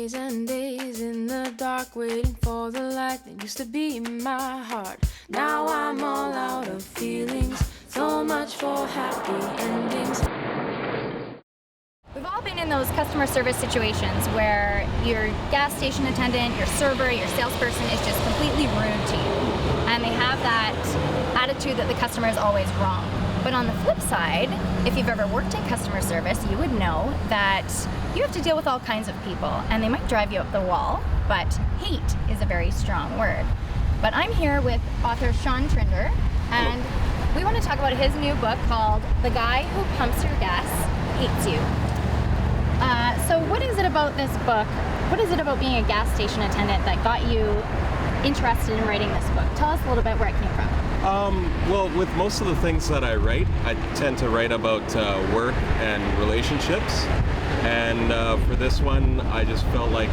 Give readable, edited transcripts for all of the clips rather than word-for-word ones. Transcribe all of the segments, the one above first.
days and days in the dark, waiting for the light that used to be in my heart. Now I'm all out of feelings, so much for happy endings. We've all been in those customer service situations where your gas station attendant, your server, your salesperson is just completely rude to you. And they have that attitude that the customer is always wrong. But on the flip side, if you've ever worked in customer service, you would know that you have to deal with all kinds of people, and they might drive you up the wall, but hate is a very strong word. But I'm here with author Sean Trinder, and we want to talk about his new book called The Guy Who Pumps Your Gas Hates You. So what is it about this book? What is it about being a gas station attendant that got you interested in writing this book? Tell us a little bit where it came from. Well, with most of the things that I write, I tend to write about work and relationships. And for this one, I just felt like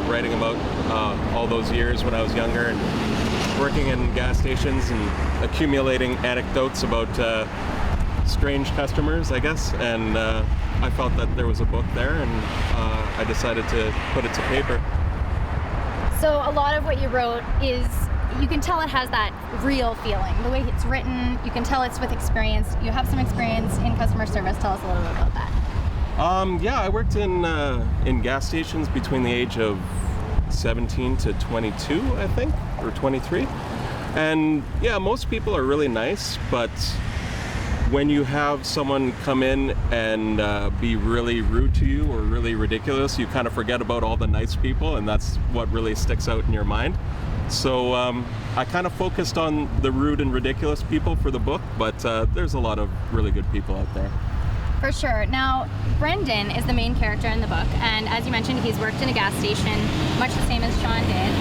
writing about all those years when I was younger and working in gas stations and accumulating anecdotes about strange customers, I guess. And I felt that there was a book there, and I decided to put it to paper. So a lot of what you wrote is, you can tell it has that real feeling. The way it's written, you can tell it's with experience. You have some experience in customer service. Tell us a little bit about that. Yeah, I worked in gas stations between the age of 17 to 22, I think, or 23. And yeah, most people are really nice, but when you have someone come in and be really rude to you or really ridiculous, you kind of forget about all the nice people, and that's what really sticks out in your mind. So I kind of focused on the rude and ridiculous people for the book, but there's a lot of really good people out there. For sure. Now, Brendan is the main character in the book, and as you mentioned, he's worked in a gas station, much the same as Sean did.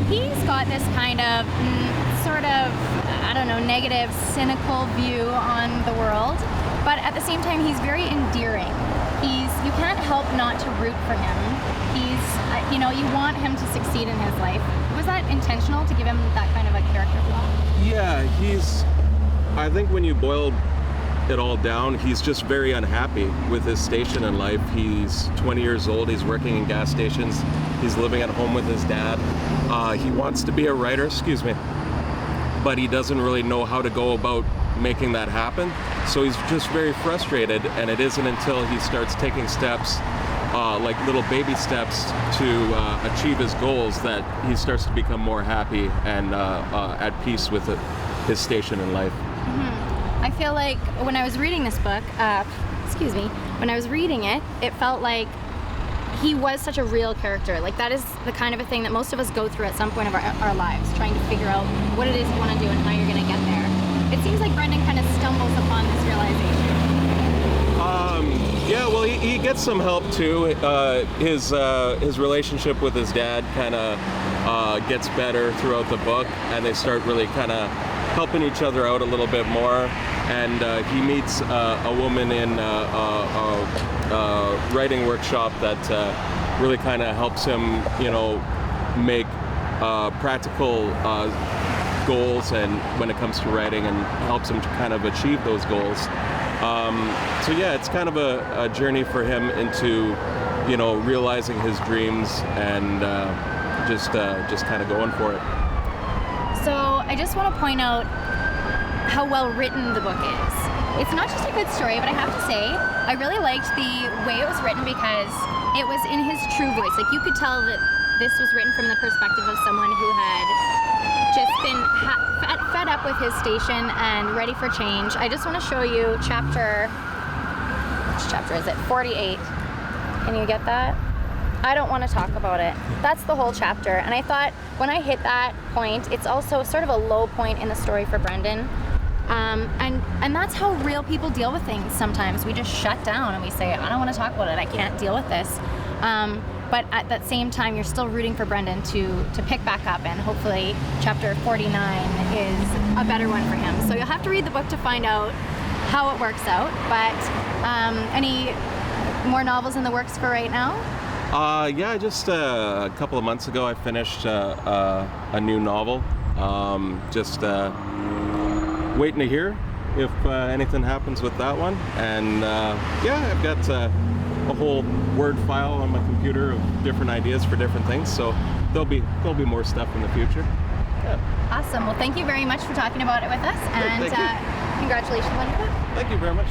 He's got this kind of sort of, I don't know, negative, cynical view on the world, but at the same time, he's very endearing. You can't help not to root for him. You want him to succeed in his life. Was that intentional to give him that kind of a character flaw? Yeah, I think when you boil it all down, he's just very unhappy with his station in life. He's 20 years old, he's working in gas stations, he's living at home with his dad. He wants to be a writer, but he doesn't really know how to go about making that happen. So he's just very frustrated, and it isn't until he starts taking steps, like little baby steps to achieve his goals, that he starts to become more happy and at peace with his station in life. Mm-hmm. I feel like when I was reading this book, when I was reading it, it felt like he was such a real character. Like, that is the kind of a thing that most of us go through at some point of our lives, trying to figure out what it is you want to do and how you're going to get there. It seems like Brendan kind of stumbles upon this realization. Yeah, well, he gets some help too. His relationship with his dad kind of gets better throughout the book, and they start really kind of helping each other out a little bit more. And he meets a woman in a writing workshop that really kind of helps him, make practical goals and when it comes to writing, and helps him to kind of achieve those goals. So yeah, it's kind of a journey for him into, realizing his dreams and just kind of going for it. So I just want to point out how well written the book is. It's not just a good story, but I have to say, I really liked the way it was written because it was in his true voice. Like, you could tell that this was written from the perspective of someone who had just been fed up with his station and ready for change. I just want to show you which chapter is it? 48. Can you get that? I don't want to talk about it. That's the whole chapter. And I thought when I hit that point, it's also sort of a low point in the story for Brendan. And that's how real people deal with things sometimes. We just shut down and we say, I don't want to talk about it. I can't deal with this. But at that same time, you're still rooting for Brendan to pick back up, and hopefully chapter 49 is a better one for him. So you'll have to read the book to find out how it works out. But any more novels in the works for right now? Yeah, just a couple of months ago I finished a new novel. Just waiting to hear if anything happens with that one. And yeah, I've got a whole Word file on my computer of different ideas for different things. So there'll be more stuff in the future. Yeah. Awesome. Well, thank you very much for talking about it with us, and thank you. congratulations on your book. Thank you very much.